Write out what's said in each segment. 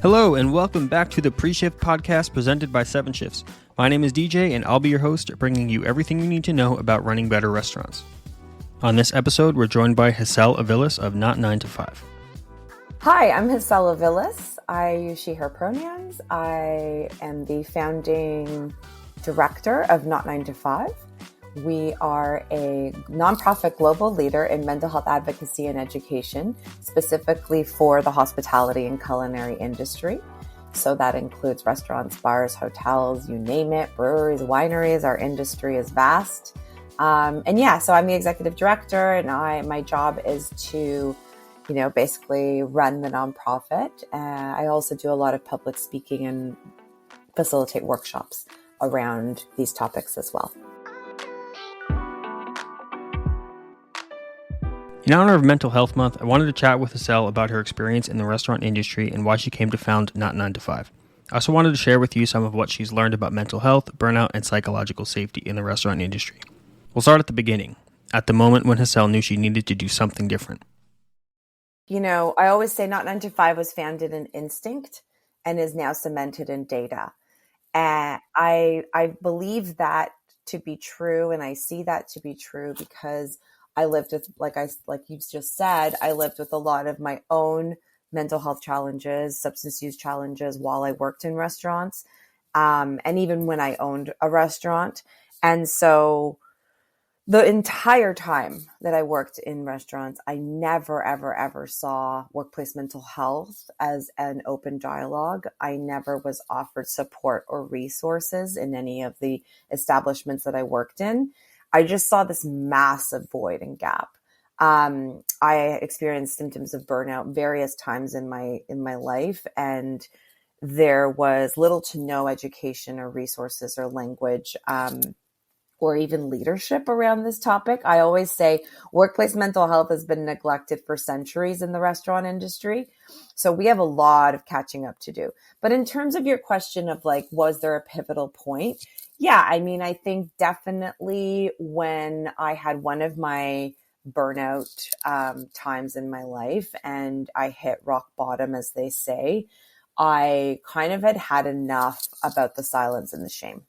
Hello, and welcome back to the Pre-Shift podcast presented by 7 Shifts. My name is DJ, and I'll be your host, bringing you everything you need to know about running better restaurants. On this episode, we're joined by Hassel Aviles of Not 9 to 5. Hi, I'm Hassel Aviles. I use she, her pronouns. I am the founding director of Not 9 to 5. We are a nonprofit global leader in mental health advocacy and education, specifically for the hospitality and culinary industry. So that includes restaurants, bars, hotels, you name it, breweries, wineries. Our industry is vast. So I'm the executive director, and my job is to, basically run the nonprofit. I also do a lot of public speaking and facilitate workshops around these topics as well. In honor of Mental Health Month, I wanted to chat with Hassel about her experience in the restaurant industry and why she came to found Not 9 to 5. I also wanted to share with you some of what she's learned about mental health, burnout, and psychological safety in the restaurant industry. We'll start at the beginning, at the moment when Hassel knew she needed to do something different. I always say Not 9 to 5 was founded in instinct and is now cemented in data. And I believe that to be true, and I see that to be true because I lived with, like you just said, I lived with a lot of my own mental health challenges, substance use challenges while I worked in restaurants, and even when I owned a restaurant. And so the entire time that I worked in restaurants, I never, ever, ever saw workplace mental health as an open dialogue. I never was offered support or resources in any of the establishments that I worked in. I just saw this massive void and gap. I experienced symptoms of burnout various times in my life, and there was little to no education or resources or language, or even leadership around this topic. I always say workplace mental health has been neglected for centuries in the restaurant industry. So we have a lot of catching up to do. But in terms of your question of was there a pivotal point? Yeah, I think definitely when I had one of my burnout times in my life and I hit rock bottom, as they say, I kind of had enough about the silence and the shame.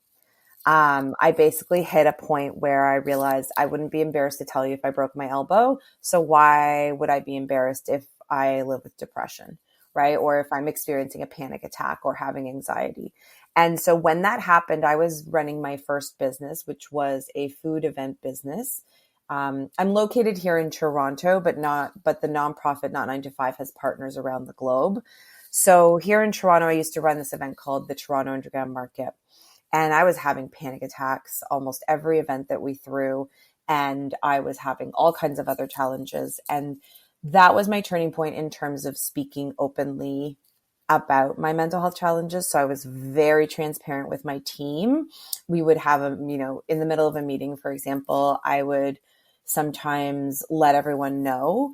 I basically hit a point where I realized I wouldn't be embarrassed to tell you if I broke my elbow. So why would I be embarrassed if I live with depression, right? Or if I'm experiencing a panic attack or having anxiety. And so when that happened, I was running my first business, which was a food event business. I'm located here in Toronto, but the nonprofit Not 9 to 5 has partners around the globe. So here in Toronto, I used to run this event called the Toronto Underground Market. And I was having panic attacks almost every event that we threw. And I was having all kinds of other challenges. And that was my turning point in terms of speaking openly about my mental health challenges. So I was very transparent with my team. We would have in the middle of a meeting, for example, I would sometimes let everyone know,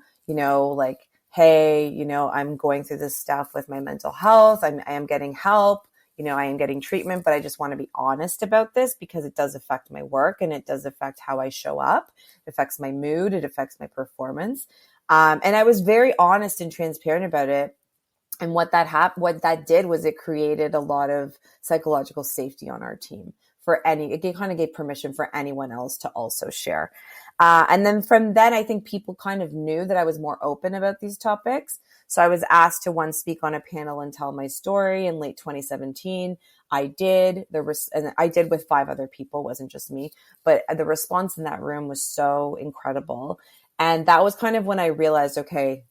hey, I'm going through this stuff with my mental health. I am getting help. I am getting treatment, but I just want to be honest about this because it does affect my work and it does affect how I show up. It affects my mood. It affects my performance. And I was very honest and transparent about it. And what that did was it created a lot of psychological safety on our team it kind of gave permission for anyone else to also share. And then from then, I think people kind of knew that I was more open about these topics. So I was asked to once speak on a panel and tell my story in late 2017. I did. And I did with 5 other people, wasn't just me, but the response in that room was so incredible. And that was kind of when I realized, okay,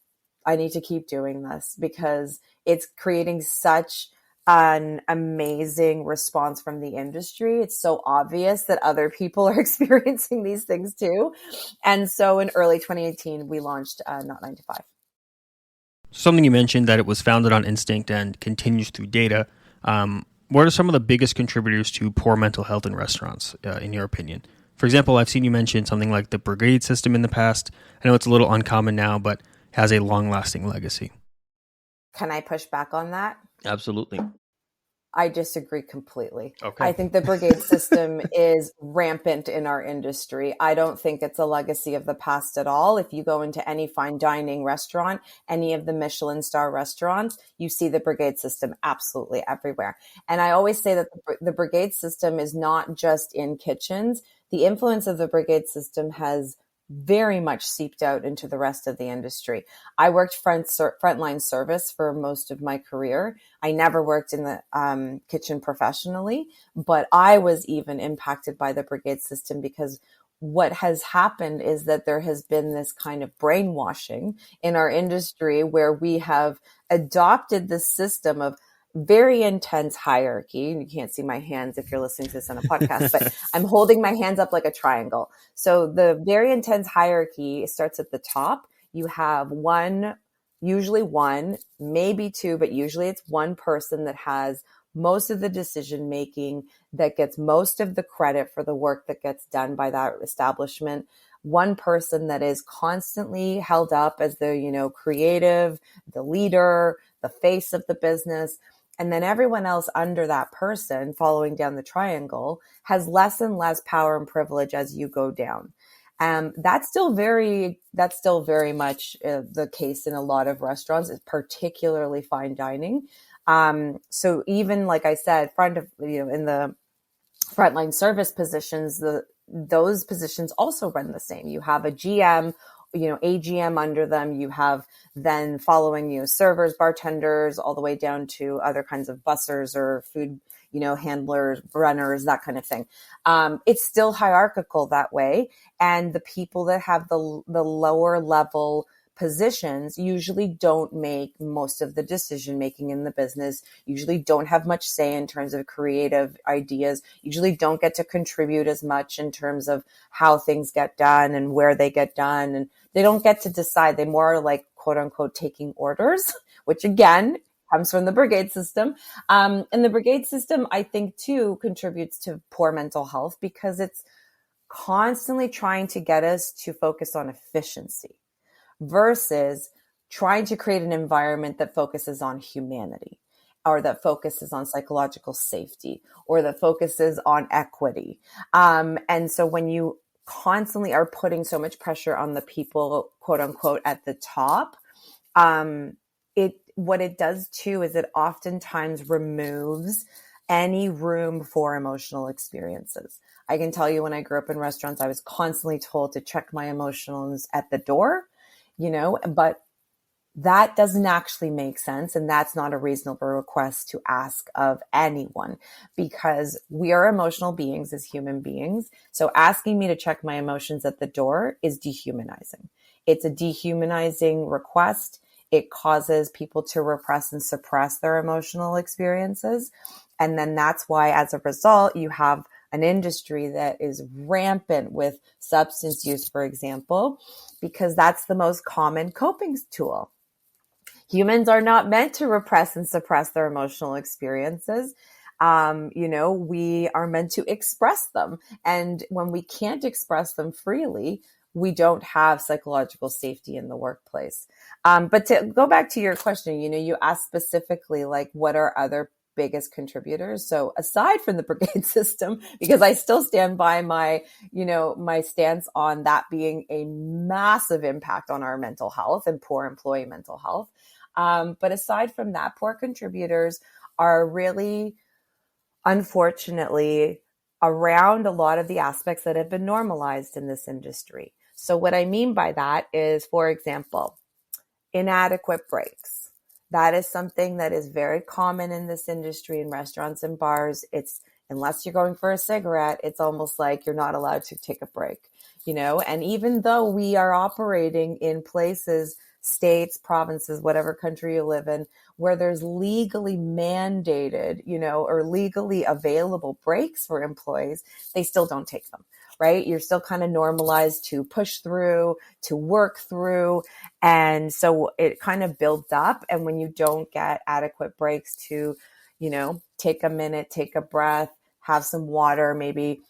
I need to keep doing this because it's creating such an amazing response from the industry. It's so obvious that other people are experiencing these things too. And so in early 2018, we launched Not 9 to 5. Something you mentioned that it was founded on instinct and continues through data. What are some of the biggest contributors to poor mental health in restaurants, in your opinion? For example, I've seen you mention something like the brigade system in the past. I know it's a little uncommon now, but has a long-lasting legacy. Can I push back on that? Absolutely. I disagree completely. Okay. I think the brigade system is rampant in our industry. I don't think it's a legacy of the past at all. If you go into any fine dining restaurant, any of the Michelin star restaurants, you see the brigade system absolutely everywhere. And I always say that the brigade system is not just in kitchens. The influence of the brigade system has very much seeped out into the rest of the industry. I worked frontline service for most of my career. I never worked in the kitchen professionally, but I was even impacted by the brigade system because what has happened is that there has been this kind of brainwashing in our industry where we have adopted this system of very intense hierarchy. You can't see my hands if you're listening to this on a podcast, but I'm holding my hands up like a triangle. So the very intense hierarchy starts at the top. You have usually one, maybe two, but usually it's one person that has most of the decision making, that gets most of the credit for the work that gets done by that establishment. One person that is constantly held up as the, creative, the leader, the face of the business. And then everyone else under that person following down the triangle has less and less power and privilege as you go down. That's still very much the case in a lot of restaurants, particularly fine dining. So even like I said, in the frontline service positions, those positions also run the same. You have a GM, AGM under them. You have then following, servers, bartenders, all the way down to other kinds of bussers or food, handlers, runners, that kind of thing. It's still hierarchical that way. And the people that have the lower level positions usually don't make most of the decision making in the business, usually don't have much say in terms of creative ideas, usually don't get to contribute as much in terms of how things get done and where they get done. And they don't get to decide. They more are like, quote unquote, taking orders, which again comes from the brigade system. And the brigade system, I think, too, contributes to poor mental health because it's constantly trying to get us to focus on efficiency versus trying to create an environment that focuses on humanity, or that focuses on psychological safety, or that focuses on equity. And so when you constantly are putting so much pressure on the people, quote unquote, at the top, what it does too is it oftentimes removes any room for emotional experiences. I can tell you, when I grew up in restaurants, I was constantly told to check my emotions at the door, but that doesn't actually make sense. And that's not a reasonable request to ask of anyone, because we are emotional beings as human beings. So asking me to check my emotions at the door is dehumanizing. It's a dehumanizing request. It causes people to repress and suppress their emotional experiences. And then that's why, as a result, you have an industry that is rampant with substance use, for example, because that's the most common coping tool. Humans are not meant to repress and suppress their emotional experiences. We are meant to express them. And when we can't express them freely, we don't have psychological safety in the workplace. But to go back to your question, you asked specifically, like, what are other biggest contributors? So aside from the brigade system, because I still stand by my stance on that being a massive impact on our mental health and poor employee mental health. But aside from that, poor contributors are really, unfortunately, around a lot of the aspects that have been normalized in this industry. So what I mean by that is, for example, inadequate breaks. That is something that is very common in this industry, in restaurants and bars. It's, unless you're going for a cigarette, it's almost like you're not allowed to take a break, and even though we are operating in places, states, provinces, whatever country you live in, where there's legally mandated, or legally available breaks for employees, they still don't take them, right? You're still kind of normalized to push through, to work through. And so it kind of builds up. And when you don't get adequate breaks to, take a minute, take a breath, have some water, maybe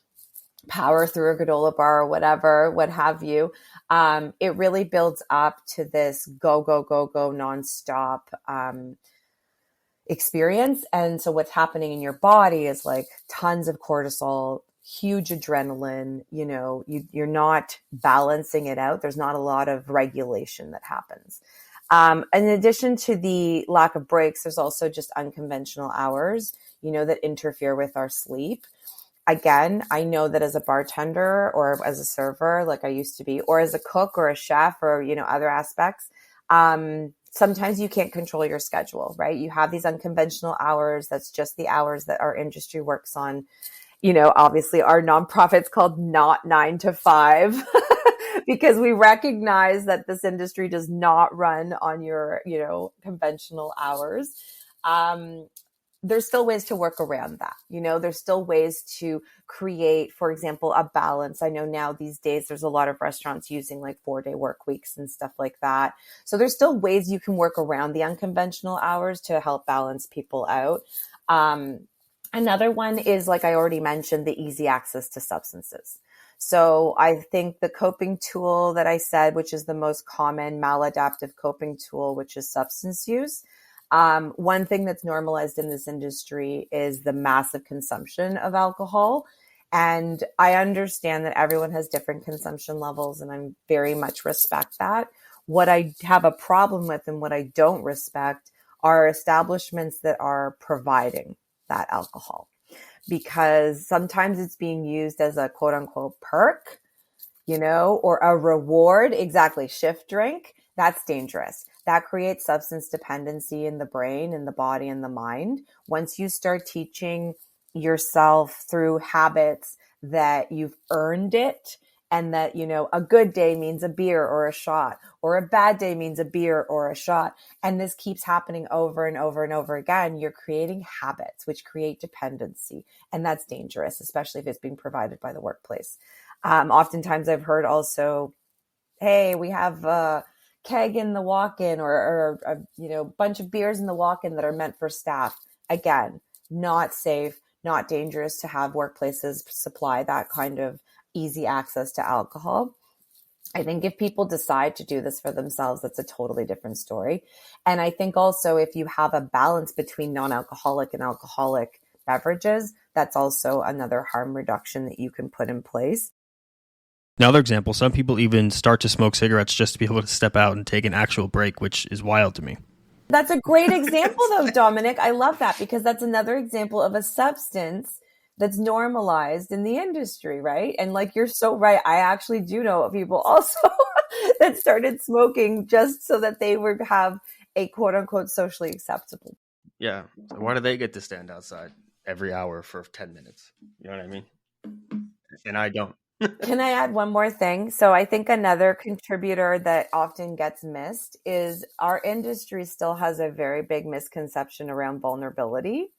power through a granola bar or whatever, what have you, it really builds up to this go, go, go, go nonstop experience. And so what's happening in your body is like tons of cortisol, huge adrenaline, you're not balancing it out. There's not a lot of regulation that happens. In addition to the lack of breaks, there's also just unconventional hours, that interfere with our sleep. Again, I know that as a bartender or as a server, like I used to be, or as a cook or a chef or, other aspects, sometimes you can't control your schedule, right? You have these unconventional hours. That's just the hours that our industry works on. Obviously our nonprofit's called Not 9 to 5 because we recognize that this industry does not run on your, conventional hours. There's still ways to work around that. There's still ways to create, for example, a balance. I know now these days there's a lot of restaurants using like 4-day work weeks and stuff like that. So there's still ways you can work around the unconventional hours to help balance people out. Another one is, like I already mentioned, the easy access to substances. So I think the coping tool that I said, which is the most common maladaptive coping tool, which is substance use. One thing that's normalized in this industry is the massive consumption of alcohol. And I understand that everyone has different consumption levels, and I very much respect that. What I have a problem with and what I don't respect are establishments that are providing that alcohol, because sometimes it's being used as a quote unquote perk, or a reward. Exactly. Shift drink. That's dangerous. That creates substance dependency in the brain, in the body, and the mind. Once you start teaching yourself through habits that you've earned it, and that, a good day means a beer or a shot, or a bad day means a beer or a shot, and this keeps happening over and over and over again, you're creating habits which create dependency. And that's dangerous, especially if it's being provided by the workplace. Oftentimes I've heard also, hey, we have a keg in the walk-in or a bunch of beers in the walk-in that are meant for staff. Again, not safe, not dangerous to have workplaces supply that kind of easy access to alcohol. I think if people decide to do this for themselves, that's a totally different story. And I think also if you have a balance between non-alcoholic and alcoholic beverages, that's also another harm reduction that you can put in place. Another example, some people even start to smoke cigarettes just to be able to step out and take an actual break, which is wild to me. That's a great example though, Dominic. I love that because that's another example of a substance that's normalized in the industry, right? And like, you're so right. I actually do know people also that started smoking just so that they would have a quote unquote socially acceptable. Yeah. So why do they get to stand outside every hour for 10 minutes? You know what I mean? And I don't. Can I add one more thing? So I think another contributor that often gets missed is our industry still has a very big misconception around vulnerability.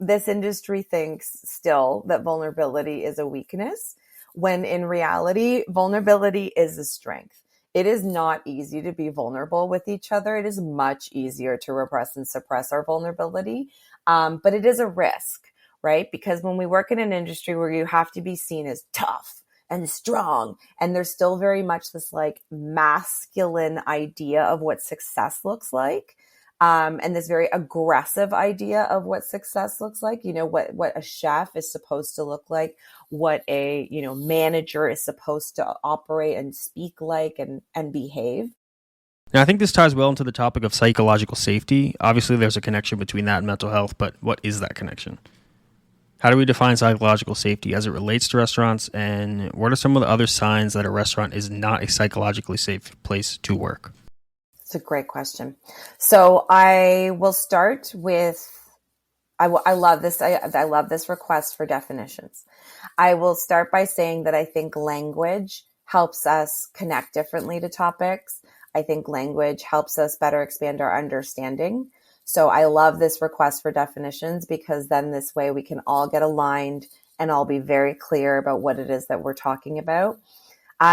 This industry thinks still that vulnerability is a weakness, when in reality, vulnerability is a strength. It is not easy to be vulnerable with each other. It is much easier to repress and suppress our vulnerability, but it is a risk. Right? Because when we work in an industry where you have to be seen as tough and strong, and there's still very much this like masculine idea of what success looks like, and this very aggressive idea of what success looks like, what a chef is supposed to look like, what a, manager is supposed to operate and speak like and behave. Now, I think this ties well into the topic of psychological safety. Obviously, there's a connection between that and mental health, but what is that connection? How do we define psychological safety as it relates to restaurants, and what are some of the other signs that a restaurant is not a psychologically safe place to work? It's a great question. So I will start with, I love this. I love this request for definitions. I will start by saying that I think language helps us connect differently to topics. I think language helps us better expand our understanding. So I love this request for definitions because then this way we can all get aligned and all be very clear about what it is that we're talking about.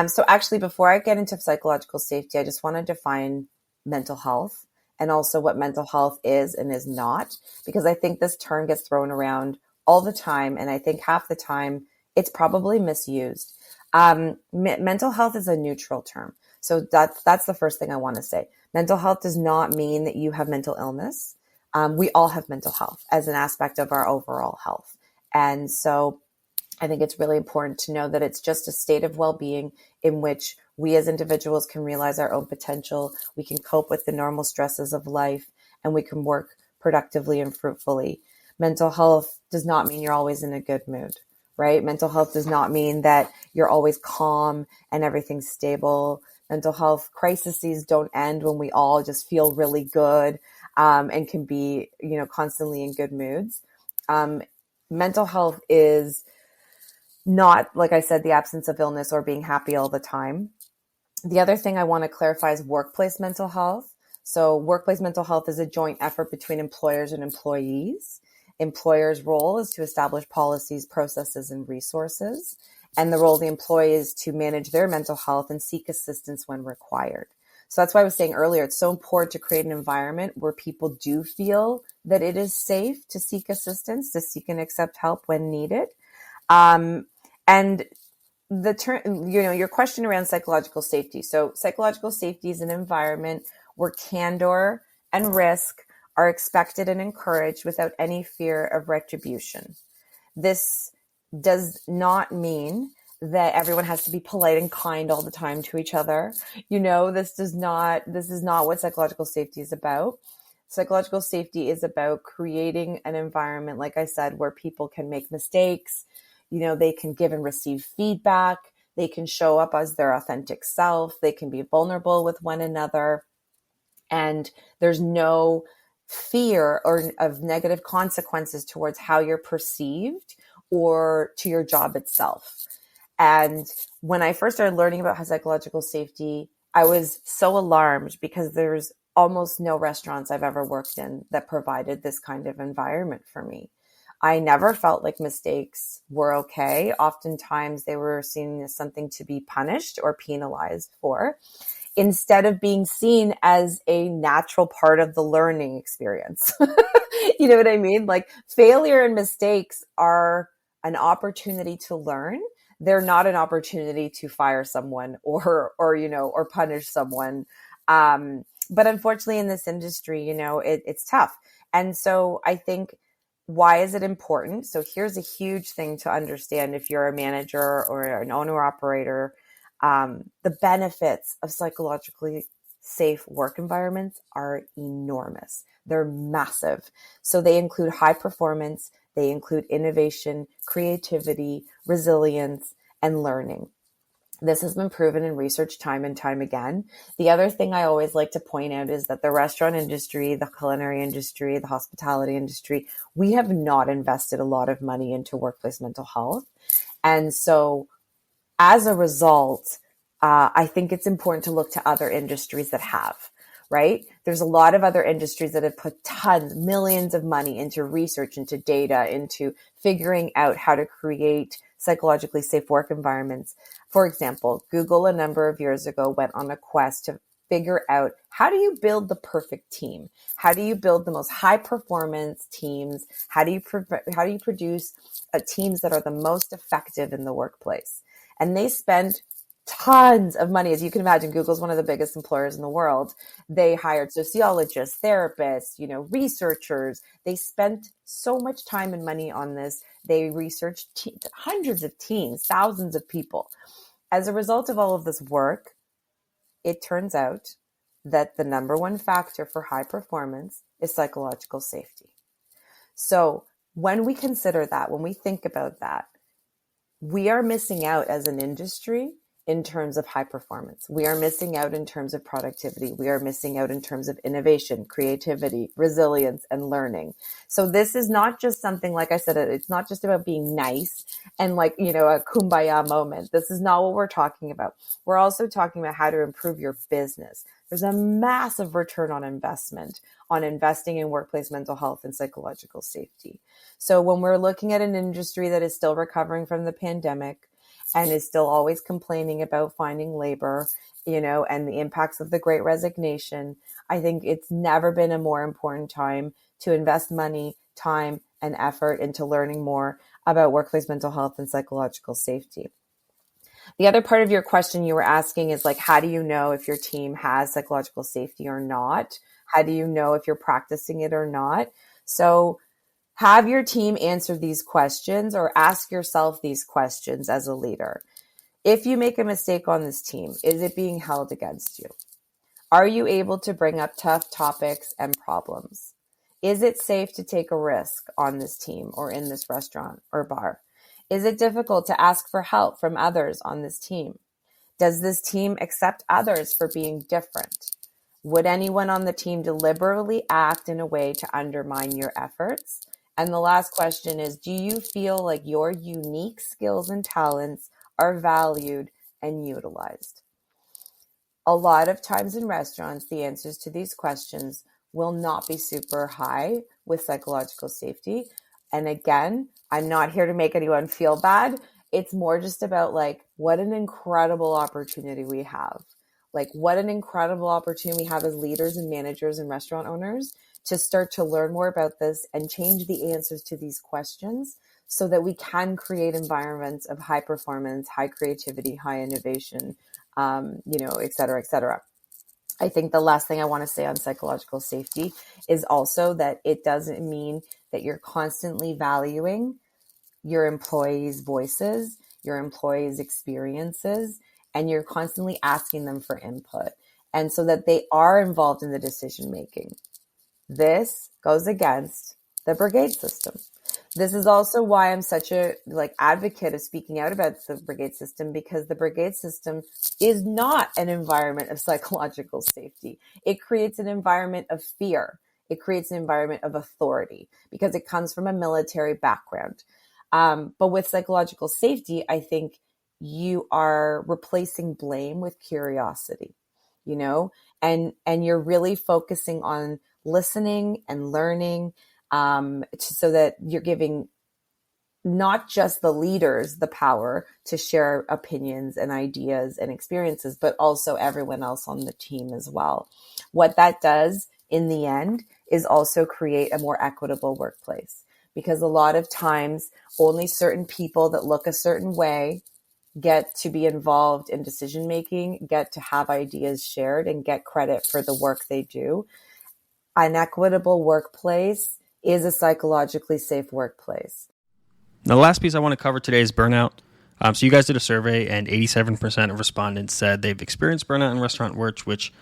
So actually, before I get into psychological safety, I just want to define mental health and also what mental health is and is not, because I think this term gets thrown around all the time. And I think half the time it's probably misused. Mental health is a neutral term. So that's the first thing I want to say. Mental health does not mean that you have mental illness. We all have mental health as an aspect of our overall health. And so I think it's really important to know that it's just a state of well-being in which we as individuals can realize our own potential. We can cope with the normal stresses of life, and we can work productively and fruitfully. Mental health does not mean you're always in a good mood, right? Mental health does not mean that you're always calm and everything's stable. Mental health crises don't end when we all just feel really good and can be, constantly in good moods. Mental health is not, like I said, the absence of illness or being happy all the time. The other thing I want to clarify is workplace mental health. So workplace mental health is a joint effort between employers and employees. Employers' role is to establish policies, processes, and resources. And the role of the employee is to manage their mental health and seek assistance when required. So that's why I was saying earlier, it's so important to create an environment where people do feel that it is safe to seek assistance, to seek and accept help when needed. And the term, your question around psychological safety. So psychological safety is an environment where candor and risk are expected and encouraged without any fear of retribution. This does not mean that everyone has to be polite and kind all the time to each other. This is not what psychological safety is about. Psychological safety is about creating an environment, like I said, where people can make mistakes. They can give and receive feedback. They can show up as their authentic self. They can be vulnerable with one another. And there's no fear of negative consequences towards how you're perceived or to your job itself. And when I first started learning about psychological safety, I was so alarmed because there's almost no restaurants I've ever worked in that provided this kind of environment for me. I never felt like mistakes were okay. Oftentimes they were seen as something to be punished or penalized for, instead of being seen as a natural part of the learning experience. You know what I mean? Like, failure and mistakes are an opportunity to learn. They're not an opportunity to fire someone or punish someone. But unfortunately in this industry, it's tough. And so I think, why is it important? So here's a huge thing to understand if you're a manager or an owner operator. The benefits of psychologically safe work environments are enormous. They're massive. So they include high performance, they include innovation, creativity, resilience, and learning. This has been proven in research time and time again. The other thing I always like to point out is that the restaurant industry, the culinary industry, the hospitality industry, we have not invested a lot of money into workplace mental health. And so as a result, I think it's important to look to other industries that have, right? There's a lot of other industries that have put tons, millions of money into research, into data, into figuring out how to create psychologically safe work environments. For example, Google a number of years ago went on a quest to figure out, how do you build the perfect team? How do you build the most high performance teams? How do you produce teams that are the most effective in the workplace? And they spent tons of money. As you can imagine, Google's one of the biggest employers in the world. They hired sociologists, therapists, researchers. They spent so much time and money on this. They researched hundreds of teams, thousands of people. As a result of all of this work, it turns out that the number one factor for high performance is psychological safety. So when we consider that, when we think about that, we are missing out as an industry in terms of high performance. We are missing out in terms of productivity. We are missing out in terms of innovation, creativity, resilience, and learning. So this is not just something, like I said, it's not just about being nice and a kumbaya moment. This is not what we're talking about. We're also talking about how to improve your business. There's a massive return on investment on investing in workplace mental health and psychological safety. So when we're looking at an industry that is still recovering from the pandemic and is still always complaining about finding labor, and the impacts of the Great Resignation, I think it's never been a more important time to invest money, time, and effort into learning more about workplace mental health and psychological safety. The other part of your question you were asking is like, how do you know if your team has psychological safety or not? How do you know if you're practicing it or not? So have your team answer these questions or ask yourself these questions as a leader. If you make a mistake on this team, is it being held against you? Are you able to bring up tough topics and problems? Is it safe to take a risk on this team or in this restaurant or bar? Is it difficult to ask for help from others on this team? Does this team accept others for being different? Would anyone on the team deliberately act in a way to undermine your efforts? And the last question is, do you feel like your unique skills and talents are valued and utilized? A lot of times in restaurants, the answers to these questions will not be super high with psychological safety. And again, I'm not here to make anyone feel bad. It's more just about like, what an incredible opportunity we have. Like, what an incredible opportunity we have as leaders and managers and restaurant owners to start to learn more about this and change the answers to these questions so that we can create environments of high performance, high creativity, high innovation, et cetera, et cetera. I think the last thing I want to say on psychological safety is also that it doesn't mean that you're constantly valuing your employees' voices, your employees' experiences, and you're constantly asking them for input. And so that they are involved in the decision making. This goes against the brigade system. This is also why I'm such a advocate of speaking out about the brigade system, because the brigade system is not an environment of psychological safety. It creates an environment of fear. It creates an environment of authority because it comes from a military background. But with psychological safety, I think you are replacing blame with curiosity, and you're really focusing on listening and learning, so that you're giving not just the leaders the power to share opinions and ideas and experiences, but also everyone else on the team as well. What that does in the end is also create a more equitable workplace, because a lot of times only certain people that look a certain way get to be involved in decision making, get to have ideas shared, and get credit for the work they do. An equitable workplace is a psychologically safe workplace. Now, the last piece I want to cover today is burnout. So you guys did a survey, and 87% of respondents said they've experienced burnout in restaurant work, which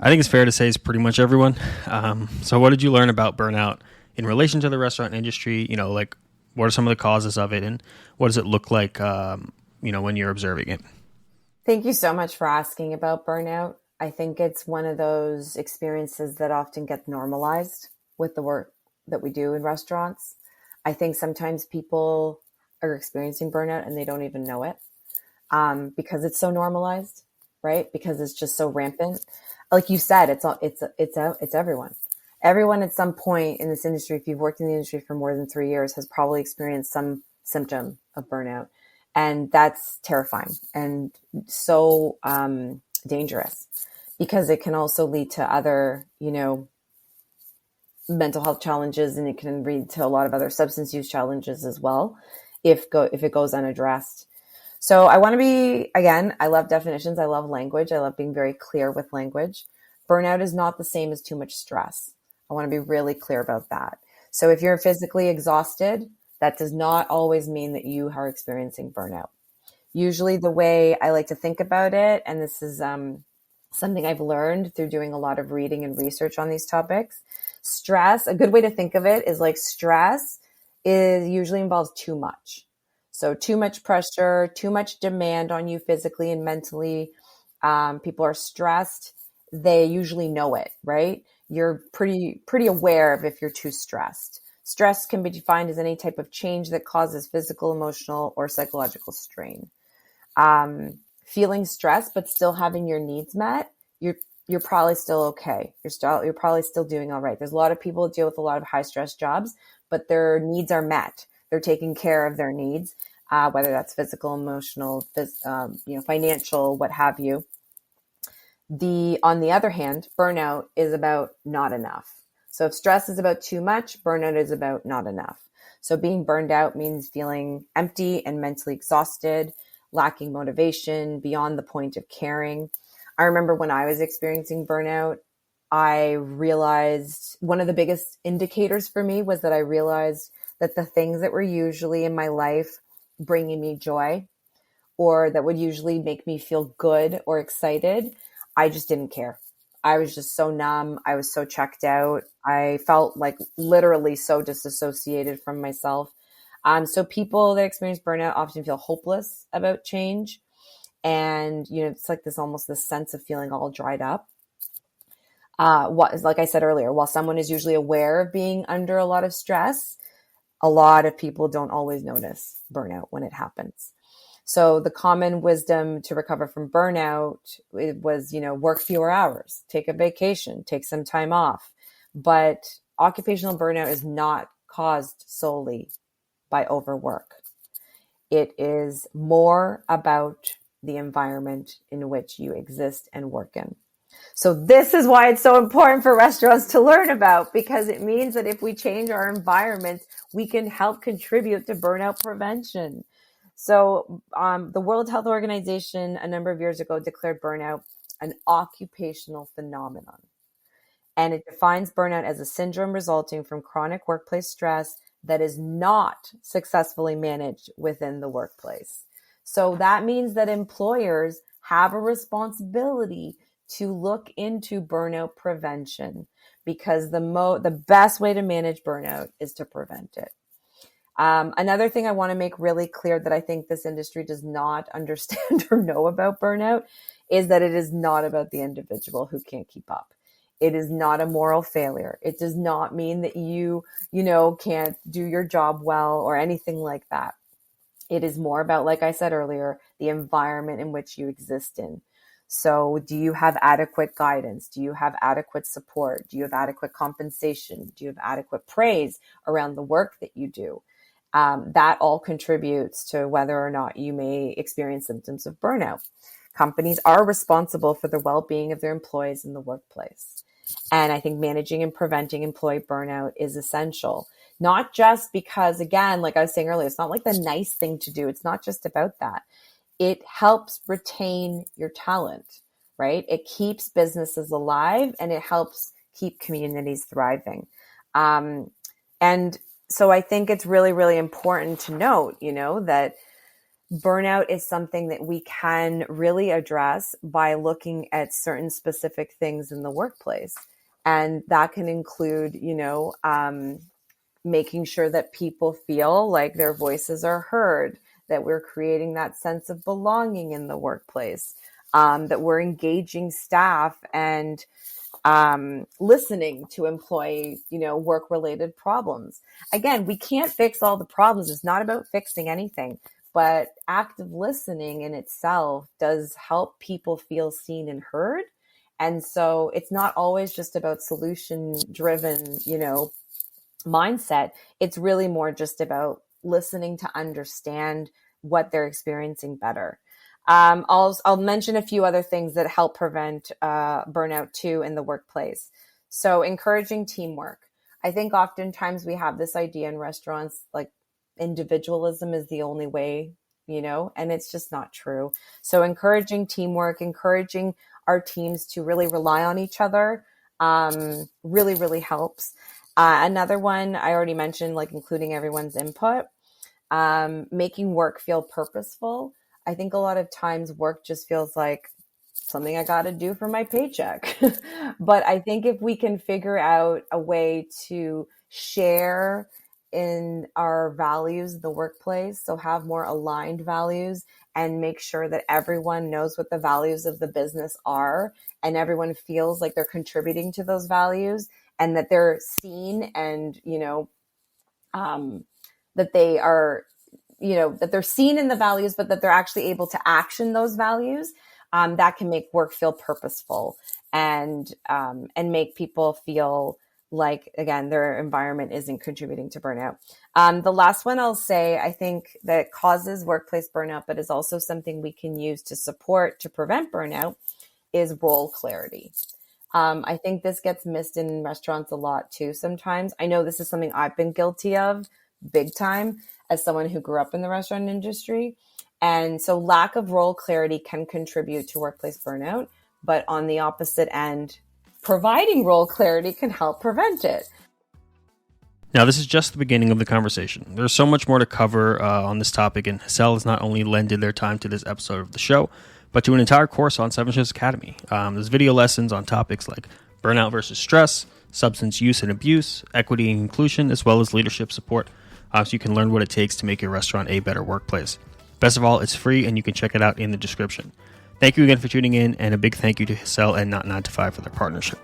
I think is fair to say is pretty much everyone. So what did you learn about burnout in relation to the restaurant industry? What are some of the causes of it, and what does it look like, when you're observing it? Thank you so much for asking about burnout. I think it's one of those experiences that often get normalized with the work that we do in restaurants. I think sometimes people are experiencing burnout and they don't even know it, because it's so normalized, right? Because it's just so rampant. Like you said, it's everyone. Everyone at some point in this industry, if you've worked in the industry for more than 3 years, has probably experienced some symptom of burnout. And that's terrifying and so dangerous, because it can also lead to other, mental health challenges, and it can lead to a lot of other substance use challenges as well if it goes unaddressed. So I want to I love definitions. I love language. I love being very clear with language. Burnout is not the same as too much stress. I want to be really clear about that. So if you're physically exhausted, that does not always mean that you are experiencing burnout. Usually the way I like to think about it, and this is something I've learned through doing a lot of reading and research on these topics, stress, a good way to think of it is like stress usually involves too much. So too much pressure, too much demand on you physically and mentally. People are stressed. They usually know it, right? You're pretty aware of if you're too stressed. Stress can be defined as any type of change that causes physical, emotional, or psychological strain. Feeling stressed but still having your needs met, you're probably still okay. You're probably still doing all right. There's a lot of people that deal with a lot of high stress jobs, but their needs are met. They're taking care of their needs, whether that's physical, emotional, financial, what have you. On the other hand, burnout is about not enough. So if stress is about too much, burnout is about not enough. So being burned out means feeling empty and mentally exhausted, lacking motivation, beyond the point of caring. I remember when I was experiencing burnout, I realized one of the biggest indicators for me was that I realized that the things that were usually in my life bringing me joy, or that would usually make me feel good or excited, I just didn't care. I was just so numb. I was so checked out. I felt like literally so disassociated from myself. So people that experience burnout often feel hopeless about change. And, it's like this sense of feeling all dried up. Like I said earlier, while someone is usually aware of being under a lot of stress, a lot of people don't always notice burnout when it happens. So the common wisdom to recover from burnout, it was, work fewer hours, take a vacation, take some time off. But occupational burnout is not caused solely by overwork. It is more about the environment in which you exist and work in. So this is why it's so important for restaurants to learn about, because it means that if we change our environments, we can help contribute to burnout prevention. So the World Health Organization a number of years ago declared burnout an occupational phenomenon. And it defines burnout as a syndrome resulting from chronic workplace stress that is not successfully managed within the workplace. So that means that employers have a responsibility to look into burnout prevention, because the best way to manage burnout is to prevent it. Another thing I want to make really clear that I think this industry does not understand or know about burnout is that it is not about the individual who can't keep up. It is not a moral failure. It does not mean that you can't do your job well or anything like that. It is more about, like I said earlier, the environment in which you exist in. So do you have adequate guidance? Do you have adequate support? Do you have adequate compensation? Do you have adequate praise around the work that you do? That all contributes to whether or not you may experience symptoms of burnout. Companies are responsible for the well-being of their employees in the workplace. And I think managing and preventing employee burnout is essential. Not just because, again, like I was saying earlier, it's not like the nice thing to do. It's not just about that. It helps retain your talent, right? It keeps businesses alive, and it helps keep communities thriving. And so I think it's really, really important to note, that burnout is something that we can really address by looking at certain specific things in the workplace. And that can include, making sure that people feel like their voices are heard, that we're creating that sense of belonging in the workplace, that we're engaging staff and listening to employee, work-related problems. Again, we can't fix all the problems. It's not about fixing anything, but active listening in itself does help people feel seen and heard. And so it's not always just about solution-driven, mindset. It's really more just about listening to understand what they're experiencing better. I'll mention a few other things that help prevent burnout too in the workplace. So encouraging teamwork. I think oftentimes we have this idea in restaurants, like individualism is the only way, and it's just not true. So encouraging teamwork, encouraging our teams to really rely on each other, really, really helps. Another one I already mentioned, like including everyone's input, making work feel purposeful. I think a lot of times work just feels like something I got to do for my paycheck. But I think if we can figure out a way to share in our values in the workplace, so have more aligned values and make sure that everyone knows what the values of the business are and everyone feels like they're contributing to those values and that they're seen and, that they are, that they're seen in the values, but that they're actually able to action those values, that can make work feel purposeful and make people feel like, again, their environment isn't contributing to burnout. The last one I'll say, I think that causes workplace burnout, but is also something we can use to prevent burnout, is role clarity. I think this gets missed in restaurants a lot too sometimes. I know this is something I've been guilty of big time as someone who grew up in the restaurant industry. And so lack of role clarity can contribute to workplace burnout, but on the opposite end, providing role clarity can help prevent it. Now, this is just the beginning of the conversation. There's so much more to cover on this topic, and Hassel has not only lended their time to this episode of the show, but to an entire course on 7 Shifts Academy. There's video lessons on topics like burnout versus stress, substance use and abuse, equity and inclusion, as well as leadership support, so you can learn what it takes to make your restaurant a better workplace. Best of all, it's free, and you can check it out in the description. Thank you again for tuning in, and a big thank you to Hassel and Not 9 to 5 for their partnership.